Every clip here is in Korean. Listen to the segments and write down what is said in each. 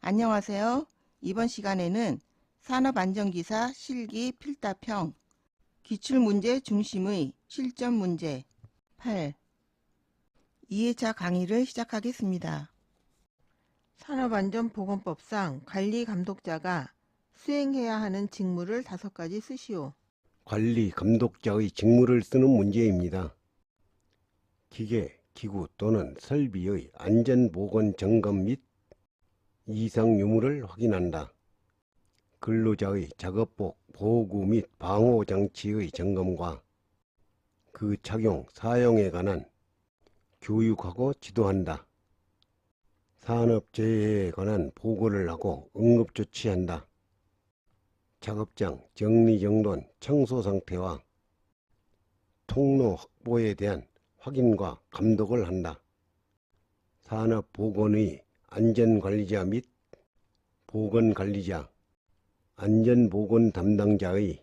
안녕하세요. 이번 시간에는 산업안전기사 실기 필답형 기출문제 중심의 실전문제 8 2회차 강의를 시작하겠습니다. 산업안전보건법상 관리감독자가 수행해야 하는 직무를 5가지 쓰시오. 관리 감독자의 직무를 쓰는 문제입니다. 기계, 기구 또는 설비의 안전보건 점검 및 이상 유무를 확인한다. 근로자의 작업복, 보호구 및 방호장치의 점검과 그 착용, 사용에 관한 교육하고 지도한다. 산업재해에 관한 보고를 하고 응급조치한다. 작업장 정리정돈, 청소 상태와 통로 확보에 대한 확인과 감독을 한다. 산업보건의 안전관리자 및 보건관리자, 안전보건 담당자의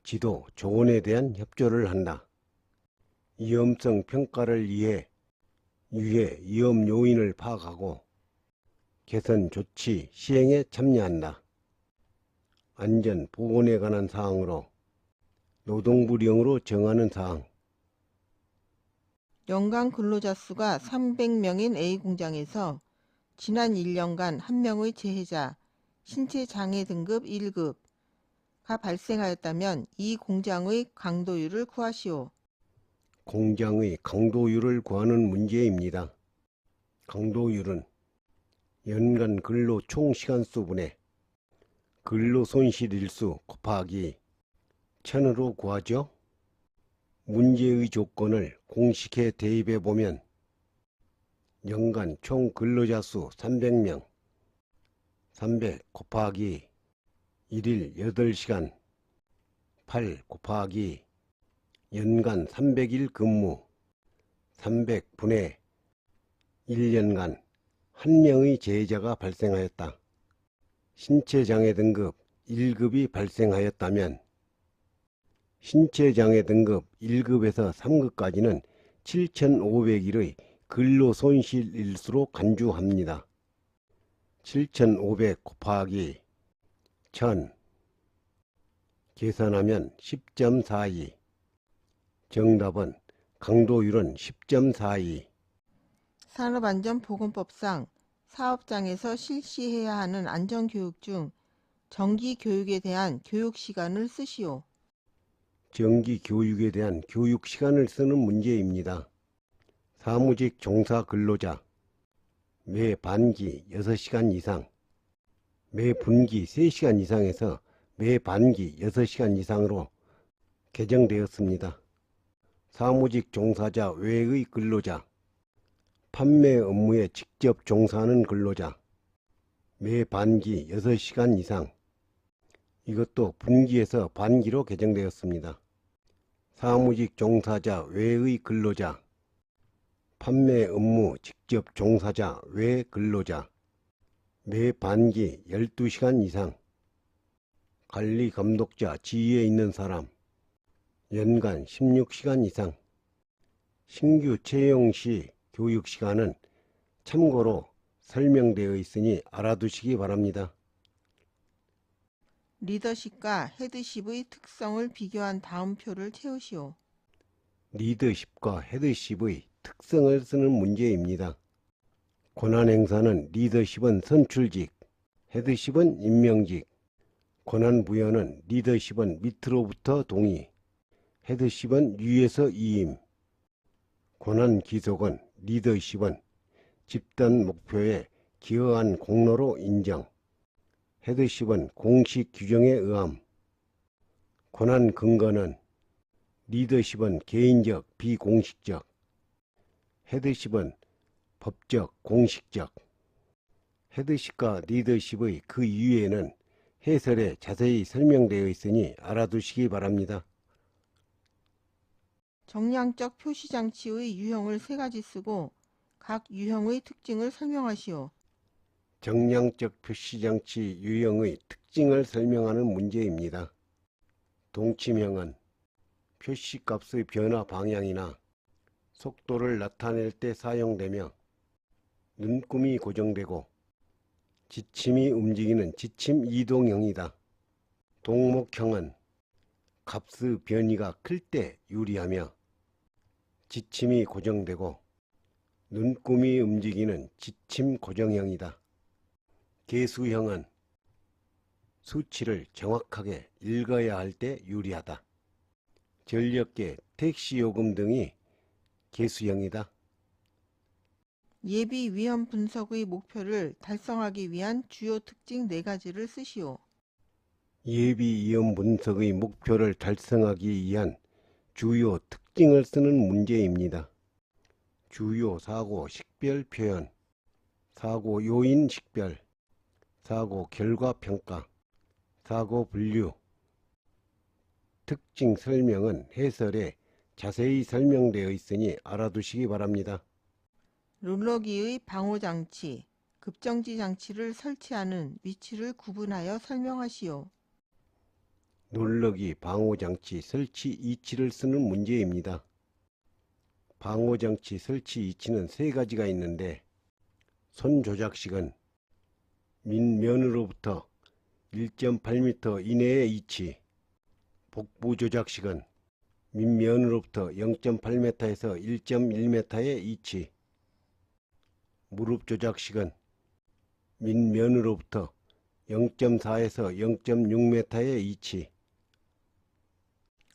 지도, 조언에 대한 협조를 한다. 위험성 평가를 위해 유해 위험 요인을 파악하고 개선 조치 시행에 참여한다. 안전보건에 관한 사항으로 노동부령으로 정하는 사항. 연간 근로자 수가 300명인 A공장에서 지난 1년간 1명의 재해자, 신체장애 등급 1급가 발생하였다면 이 공장의 강도율을 구하시오. 공장의 강도율을 구하는 문제입니다. 강도율은 연간 근로 총시간수분의 근로손실일수 곱하기 1000으로 구하죠. 문제의 조건을 공식에 대입해 보면 연간 총 근로자 수 300명, 300 곱하기 1일 8시간, 8 곱하기 연간 300일 근무, 300분의 1년간 1명의 재해자가 발생하였다. 신체장애 등급 1급이 발생하였다면 신체장애 등급 1급에서 3급까지는 7,500일의 근로손실일수로 간주합니다. 7,500 곱하기 1000 계산하면 10.42. 정답은 강도율은 10.42. 산업안전보건법상 사업장에서 실시해야 하는 안전교육 중 정기교육에 대한 교육시간을 쓰시오. 정기교육에 대한 교육시간을 쓰는 문제입니다. 사무직 종사 근로자 매 반기 6시간 이상, 매 분기 3시간 이상에서 매 반기 6시간 이상으로 개정되었습니다. 사무직 종사자 외의 근로자, 판매 업무에 직접 종사하는 근로자, 매 반기 6시간 이상, 이것도 분기에서 반기로 개정되었습니다. 사무직 종사자 외의 근로자, 판매 업무 직접 종사자 외 근로자, 매 반기 12시간 이상, 관리 감독자 지위에 있는 사람, 연간 16시간 이상. 신규 채용 시 교육시간은 참고로 설명되어 있으니 알아두시기 바랍니다. 리더십과 헤드십의 특성을 비교한 다음 표를 채우시오. 리더십과 헤드십의 특성을 쓰는 문제입니다. 권한행사는 리더십은 선출직, 헤드십은 임명직. 권한부여는 리더십은 밑으로부터 동의, 헤드십은 위에서 위임. 권한기속은 리더십은 집단 목표에 기여한 공로로 인정, 헤드십은 공식 규정에 의함. 권한근거는 리더십은 개인적, 비공식적, 헤드십은 법적, 공식적. 헤드십과 리더십의 그 이유에는 해설에 자세히 설명되어 있으니 알아두시기 바랍니다. 정량적 표시장치의 유형을 3가지 쓰고 각 유형의 특징을 설명하시오. 정량적 표시장치 유형의 특징을 설명하는 문제입니다. 동치명은 표시값의 변화 방향이나 속도를 나타낼 때 사용되며 눈금이 고정되고 지침이 움직이는 지침 이동형이다. 동목형은 값의 변이가 클 때 유리하며 지침이 고정되고 눈금이 움직이는 지침 고정형이다. 개수형은 수치를 정확하게 읽어야 할 때 유리하다. 전력계, 택시요금 등이 개수형이다. 예비 위험 분석의 목표를 달성하기 위한 주요 특징 4가지를 쓰시오. 예비 위험 분석의 목표를 달성하기 위한 주요 특징을 쓰는 문제입니다. 주요 사고 식별 표현, 사고 요인 식별, 사고 결과 평가, 사고 분류. 특징 설명은 해설에 자세히 설명되어 있으니 알아두시기 바랍니다. 롤러기의 방호장치, 급정지 장치를 설치하는 위치를 구분하여 설명하시오. 롤러기 방호장치 설치 위치를 쓰는 문제입니다. 방호장치 설치 위치는 3가지가 있는데 손조작식은 밑면으로부터 1.8m 이내의 위치, 복부 조작식은 밑면으로부터 0.8m에서 1.1m의 위치, 무릎 조작식은 밑면으로부터 0.4에서 0.6m의 위치.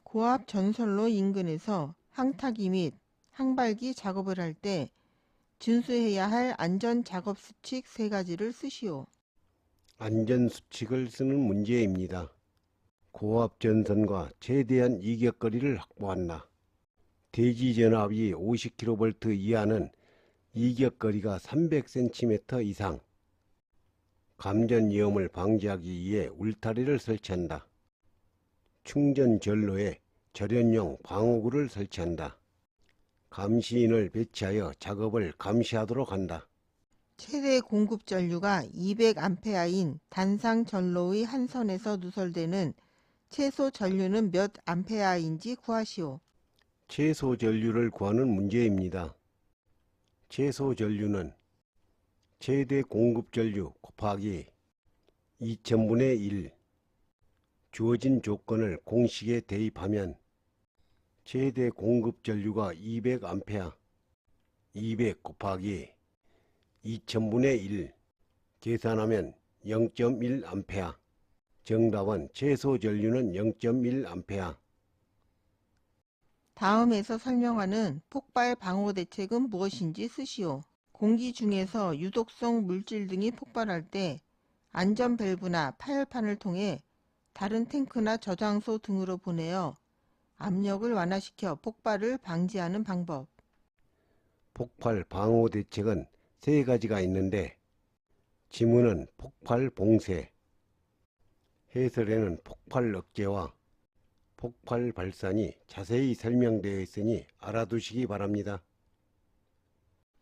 고압 전선로 인근에서 항타기 및 항발기 작업을 할 때 준수해야 할 안전 작업 수칙 3가지를 쓰시오. 안전수칙을 쓰는 문제입니다. 고압 전선과 최대한 이격거리를 확보한다. 대지전압이 50kV 이하는 이격거리가 300cm 이상. 감전 위험을 방지하기 위해 울타리를 설치한다. 충전 전로에 절연용 방호구를 설치한다. 감시인을 배치하여 작업을 감시하도록 한다. 최대 공급 전류가 200A인 단상 전로의 한 선에서 누설되는 최소 전류는 몇 암페아인지 구하시오. 최소 전류를 구하는 문제입니다. 최소 전류는 최대 공급 전류 곱하기 2000분의 1. 주어진 조건을 공식에 대입하면 최대 공급 전류가 200A, 200 곱하기 2000분의 1 계산하면 0.1A. 정답은 최소 전류는 0.1A. 다음에서 설명하는 폭발 방호 대책은 무엇인지 쓰시오. 공기 중에서 유독성 물질 등이 폭발할 때 안전 밸브나 파열판을 통해 다른 탱크나 저장소 등으로 보내어 압력을 완화시켜 폭발을 방지하는 방법. 폭발 방호 대책은 3가지가 있는데 지문은 폭발 봉쇄, 해설에는 폭발 억제와 폭발 발산이 자세히 설명되어 있으니 알아두시기 바랍니다.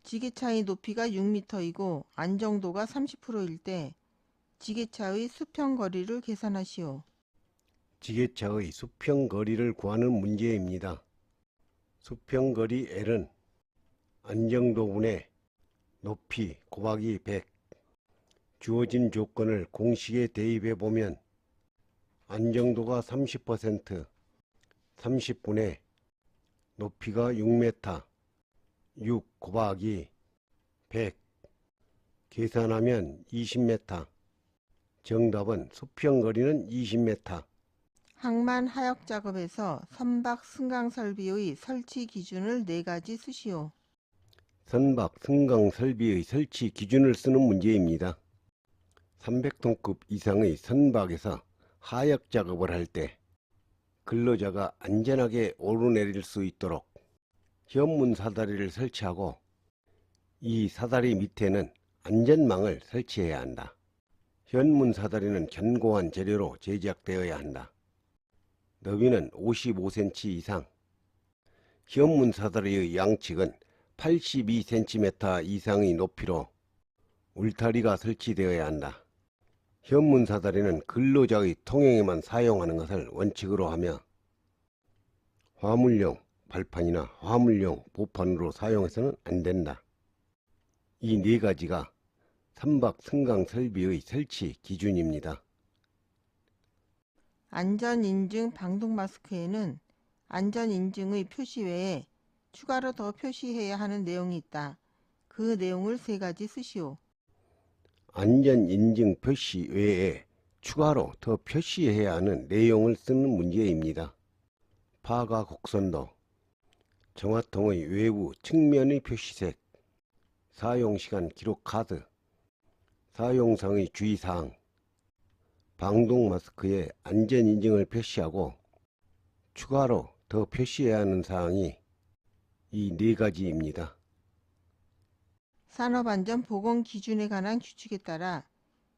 지게차의 높이가 6m이고 안정도가 30%일 때 지게차의 수평 거리를 계산하시오. 지게차의 수평 거리를 구하는 문제입니다. 수평 거리 L은 안정도분의 높이 곱하기 100. 주어진 조건을 공식에 대입해 보면 안정도가 30%, 30분의 높이가 6m, 6 곱하기 100 계산하면 20m. 정답은 수평거리는 20m. 항만 하역 작업에서 선박 승강 설비의 설치 기준을 4가지 쓰시오. 선박 승강 설비의 설치 기준을 쓰는 문제입니다. 300톤급 이상의 선박에서 하역 작업을 할 때 근로자가 안전하게 오르내릴 수 있도록 현문 사다리를 설치하고 이 사다리 밑에는 안전망을 설치해야 한다. 현문 사다리는 견고한 재료로 제작되어야 한다. 너비는 55cm 이상, 현문 사다리의 양측은 82cm 이상의 높이로 울타리가 설치되어야 한다. 현문 사다리는 근로자의 통행에만 사용하는 것을 원칙으로 하며 화물용 발판이나 화물용 보판으로 사용해서는 안 된다. 이 4가지가 선박 승강 설비의 설치 기준입니다. 안전인증 방독마스크에는 안전인증의 표시 외에 추가로 더 표시해야 하는 내용이 있다. 그 내용을 3가지 쓰시오. 안전인증 표시 외에 추가로 더 표시해야 하는 내용을 쓰는 문제입니다. 파가 곡선도, 정화통의 외부 측면의 표시색, 사용시간 기록 카드, 사용상의 주의사항, 방독마스크에 안전인증을 표시하고 추가로 더 표시해야 하는 사항이 이 4가지입니다. 산업안전보건기준에 관한 규칙에 따라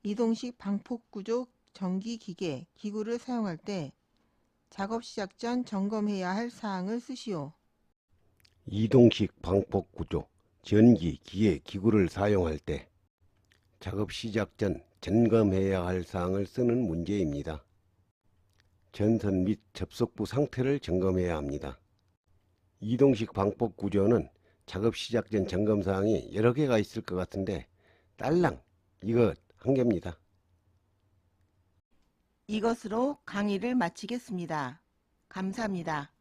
이동식 방폭구조 전기기계, 기구를 사용할 때 작업 시작 전 점검해야 할 사항을 쓰시오. 이동식 방폭구조, 전기, 기계, 기구를 사용할 때 작업 시작 전 점검해야 할 사항을 쓰는 문제입니다. 전선 및 접속부 상태를 점검해야 합니다. 이동식 방폭구조는 작업 시작 전 점검 사항이 여러 개가 있을 것 같은데 딸랑 이것 한 개입니다. 이것으로 강의를 마치겠습니다. 감사합니다.